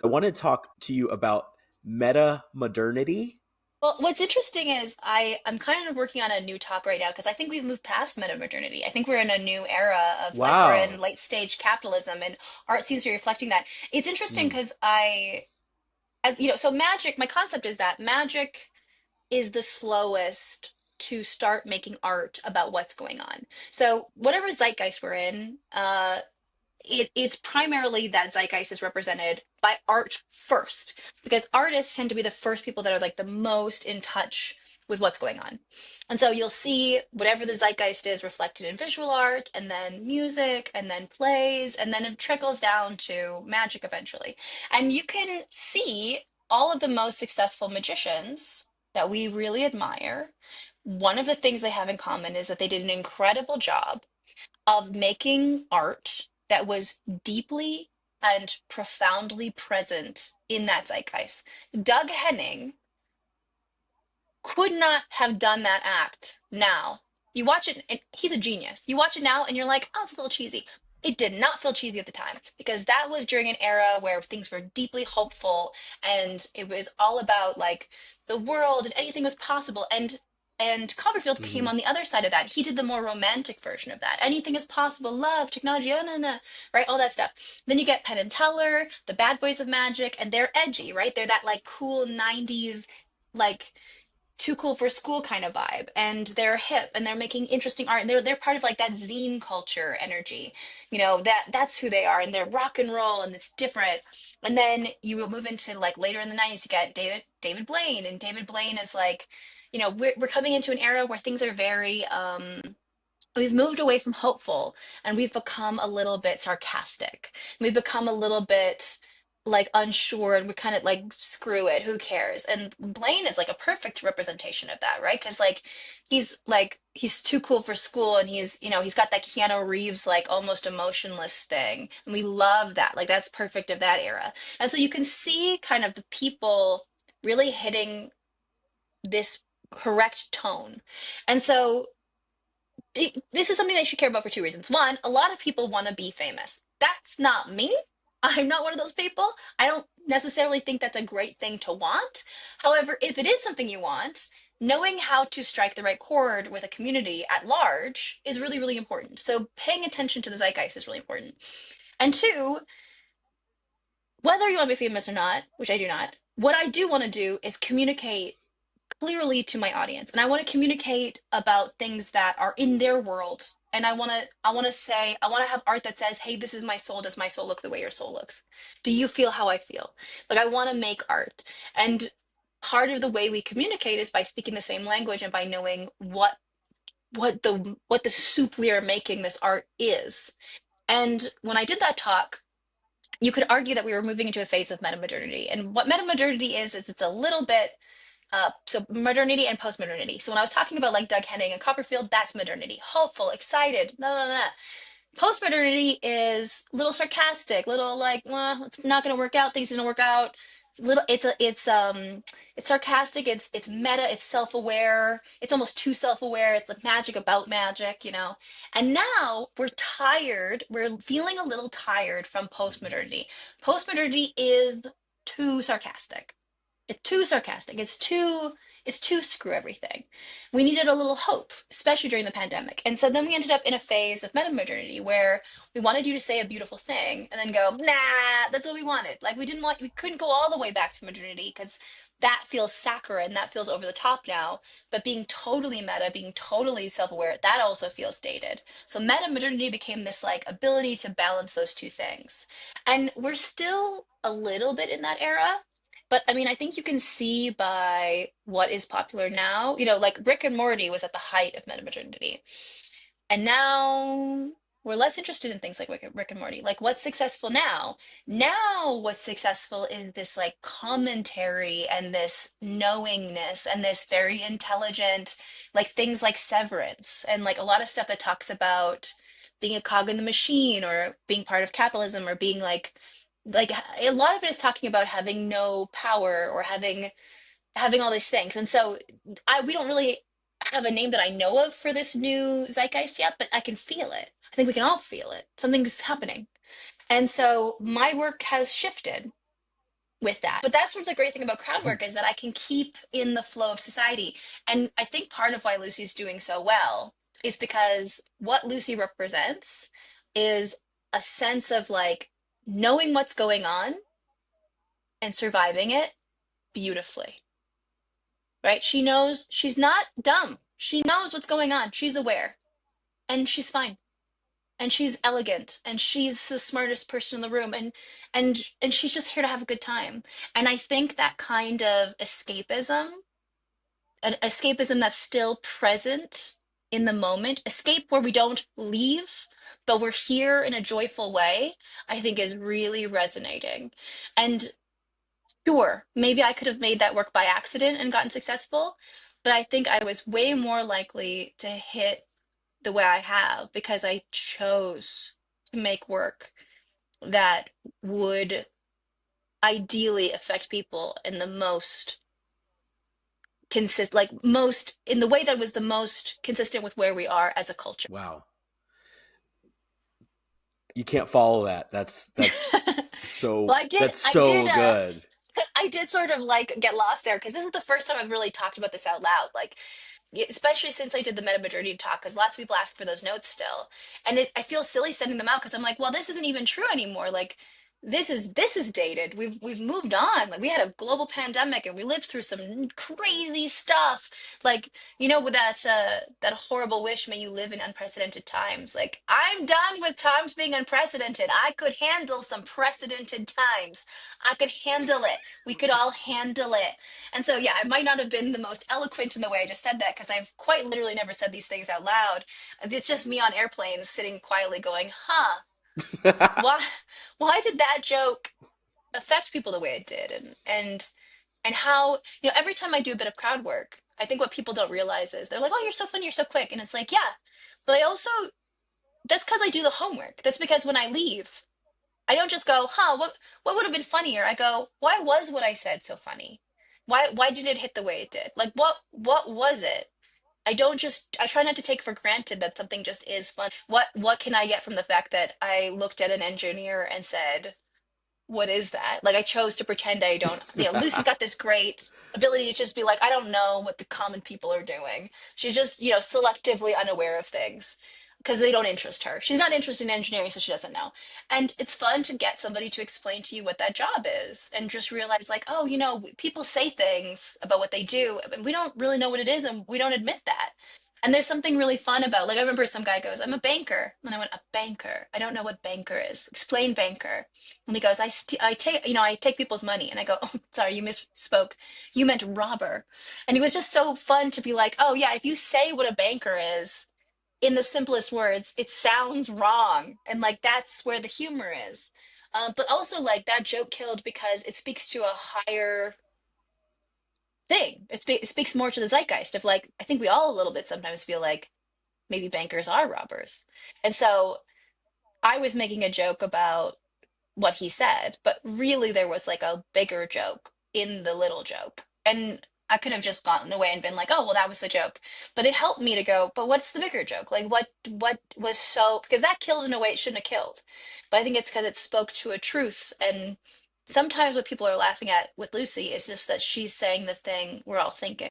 I want to talk to you about meta modernity. Well, what's interesting is I'm kind of working on a new talk right now because I think we've moved past meta-modernity. I think we're in a new era of like we're in Wow. late stage capitalism and art seems to be reflecting that. It's interesting Mm, because as you know, so magic, my concept is that magic is the slowest to start making art about what's going on. So whatever zeitgeist we're in, it's primarily that zeitgeist is represented by art first, because artists tend to be the first people that are like the most in touch with what's going on. And so you'll see whatever the zeitgeist is reflected in visual art, and then music, and then plays, and then it trickles down to magic eventually. And you can see all of the most successful magicians that we really admire. One of the things they have in common is that they did an incredible job of making art that was deeply and profoundly present in that zeitgeist. Doug Henning could not have done that act now. You watch it, and he's a genius. You watch it now, and you're like, oh, it's a little cheesy. It did not feel cheesy at the time because that was during an era where things were deeply hopeful and it was all about like the world and anything was possible. And Copperfield came mhm, on the other side of that. He did the more romantic version of that. Anything is possible, love, technology, oh, no, no, right? All that stuff. Then you get Penn and Teller, the bad boys of magic, and they're edgy, right? They're that like cool 90s, like too cool for school kind of vibe, and they're hip and they're making interesting art, and they're part of like that zine culture energy, that's who they are, and they're rock and roll and it's different. And then you will move into like later in the 90s, you get David Blaine, and David Blaine is like, we're coming into an era where things are very we've moved away from hopeful and we've become a little bit sarcastic. We've become a little bit like unsure, and we're kind of like, screw it, who cares? And Blaine is like a perfect representation of that, right? Because he's too cool for school, and he's got that Keanu Reeves like almost emotionless thing. And we love that. Like that's perfect of that era. And so you can see kind of the people really hitting this correct tone. And so this is something they should care about for two reasons. One, a lot of people want to be famous. That's not me. I'm not one of those people. I don't necessarily think that's a great thing to want. However, if it is something you want, knowing how to strike the right chord with a community at large is really, really important. So paying attention to the zeitgeist is really important. And two, whether you want to be famous or not, which I do not, what I do want to do is communicate clearly to my audience, and I want to communicate about things that are in their world. And I want to have art that says, hey, this is my soul, does my soul look the way your soul looks? Do you feel how I feel? Like I want to make art. And part of the way we communicate is by speaking the same language and by knowing what the soup we are making this art is. And when I did that talk, you could argue that we were moving into a phase of metamodernity. And what metamodernity is it's a little bit so modernity and post-modernity. So when I was talking about like Doug Henning and Copperfield, that's modernity. Hopeful, excited, blah, blah, blah. Post-modernity is a little sarcastic, little like, well, it's not gonna work out, things didn't work out. Little it's sarcastic, it's meta, it's self-aware, it's almost too self-aware, it's like magic about magic. And now we're tired, we're feeling a little tired from post-modernity. Post-modernity is too sarcastic. It's too sarcastic. It's too screw everything. We needed a little hope, especially during the pandemic. And so then we ended up in a phase of metamodernity where we wanted you to say a beautiful thing and then go, nah, that's what we wanted. Like we couldn't go all the way back to modernity because that feels saccharine, that feels over the top now. But being totally meta, being totally self-aware, that also feels dated. So meta modernity became this like ability to balance those two things. And we're still a little bit in that era, but I mean, I think you can see by what is popular now. Like Rick and Morty was at the height of metamodernity. And now we're less interested in things like Rick and Morty. Like, what's successful now? Now, what's successful is this like commentary and this knowingness and this very intelligent, like things like Severance and like a lot of stuff that talks about being a cog in the machine or being part of capitalism or being like a lot of it is talking about having no power or having all these things. And so we don't really have a name that I know of for this new zeitgeist yet, but I can feel it. I think we can all feel it. Something's happening. And so my work has shifted. with that. But that's sort of the great thing about crowd work is that I can keep in the flow of society. And I think part of why Lucy's doing so well is because what Lucy represents is a sense of like knowing what's going on and surviving it beautifully, right? She knows she's not dumb. She knows what's going on. She's aware and she's fine. And she's elegant and she's the smartest person in the room and she's just here to have a good time. And I think that kind of escapism, an escapism that's still present in the moment, escape where we don't leave, but we're here in a joyful way, I think is really resonating. And sure, maybe I could have made that work by accident and gotten successful, but I think I was way more likely to hit the way I have because I chose to make work that would ideally affect people in the most most in the way that was the most consistent with where we are as a culture. Wow. You can't follow that. Well, I did, that's I did, so good. I did sort of like get lost there because this is the first time I've really talked about this out loud. Like, especially since I did the meta majority talk, because lots of people ask for those notes still, and I feel silly sending them out because I'm like, well, this isn't even true anymore. Like, this is dated. We've moved on. Like, we had a global pandemic and we lived through some crazy stuff. Like, with that horrible wish, may you live in unprecedented times. Like, I'm done with times being unprecedented. I could handle some precedented times. I could handle it. We could all handle it. And so, yeah, I might not have been the most eloquent in the way I just said that because I've quite literally never said these things out loud. It's just me on airplanes sitting quietly going, huh, why, why did that joke affect people the way it did? And how, every time I do a bit of crowd work, I think what people don't realize is they're like, oh, you're so funny, you're so quick. And it's like, yeah, but I also, that's because I do the homework. That's because when I leave, I don't just go, huh, what would have been funnier? I go, why was what I said so funny? Why did it hit the way it did? Like what was it? I try not to take for granted that something just is fun. What can I get from the fact that I looked at an engineer and said, what is that? Like I chose to pretend I don't, Lucy's got this great ability to just be like, I don't know what the common people are doing. She's just, selectively unaware of things because they don't interest her. She's not interested in engineering, so she doesn't know. And it's fun to get somebody to explain to you what that job is and just realize like, oh, people say things about what they do and we don't really know what it is and we don't admit that. And there's something really fun about, like, I remember some guy goes, I'm a banker. And I went, a banker? I don't know what banker is. Explain banker. And he goes, I take people's money. And I go, oh, sorry, you misspoke. You meant robber. And it was just so fun to be like, oh, yeah, if you say what a banker is in the simplest words, it sounds wrong. And like, that's where the humor is. But also, like, that joke killed because it speaks to a higher thing. It speaks more to the zeitgeist of like, I think we all a little bit sometimes feel like maybe bankers are robbers. And so I was making a joke about what he said, but really there was like a bigger joke in the little joke. And I could have just gotten away and been like, oh, well, that was the joke. But it helped me to go, but what's the bigger joke? Like what was so, because that killed in a way it shouldn't have killed. But I think it's because it spoke to a truth. And sometimes what people are laughing at with Lucy is just that she's saying the thing we're all thinking.